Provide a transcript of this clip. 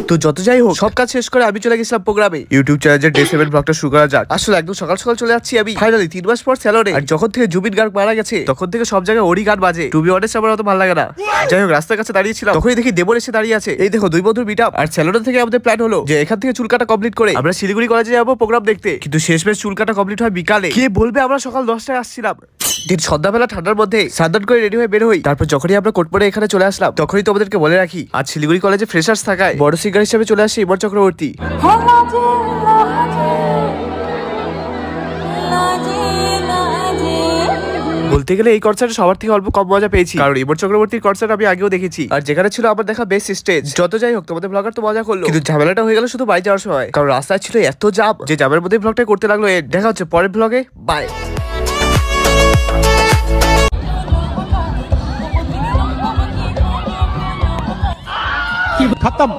তো যত যাই হোক সব কাজ শেষ করে আমি চলে গেছিলাম প্রোগ্রামে। ইউটিউব চ্যানেলের ডে 7 ব্লগটা শুরু করা যাক। আসলে একদম সকাল সকাল চলে যাচ্ছি আমি ফাইনালি 3 মাস পর স্যালনে। আর যখন থেকে জুবিন গার্গ মারা গেছে তখন থেকে সব জায়গায় ওরই গান বাজে। টু বি অনেস্ট আমার অত ভালো লাগে না। যাই হোক রাস্তার কাছে দাঁড়িয়েছিলাম, তখনই দেখি দেবর এসে দাঁড়িয়ে আছে। এই দেখো দুই বন্ধুর মিট আপ। আর স্যালন থেকে আমাদের প্ল্যান হলো যে এখান থেকে চুল কাটা কমপ্লিট করে আমরা শিলিগুড়ি কলেজে যাবো প্রোগ্রাম দেখতে। কিন্তু শেষমেশ চুল কাটা কমপ্লিট হয় বিকালে। কে বলবে আমরা সকাল 10টায় আসছিলাম। দিন সন্ধ্যাবেলা ঠান্ডার মধ্যে সানদান করে রেডি হয়ে বের হই। তারপর যখনই আমরা কোট পরে এখানে চলে আসলাম তখনই তোমাদেরকে বলে রাখি আজ শিলিগুড়ি কলেজে ফ্রেশার্স থাকায় বড় সিঙ্গার হিসেবে চলে আসে ইমন চক্রবর্তী। বলতে গেলে এই কনসার্টে সবার থেকে অল্প কম মজা পেয়েছি, কারণ ইমন চক্রবর্তীর কনসার্ট আমি আগেও দেখেছি আর যেখানে ছিল আমার দেখা বেস্ট স্টেজ। যত যাই হোক তোমাদের ব্লগার তো মজা করলো, কিন্তু ঝামেলাটা হয়ে গেল শুধু বাড়ি যাওয়ার সময়, কারণ রাস্তায় ছিল এত জাম যে জামের মধ্যে ব্লগটা করতে লাগলো। দেখা হচ্ছে পরের ব্লগে, বাই। खत्म।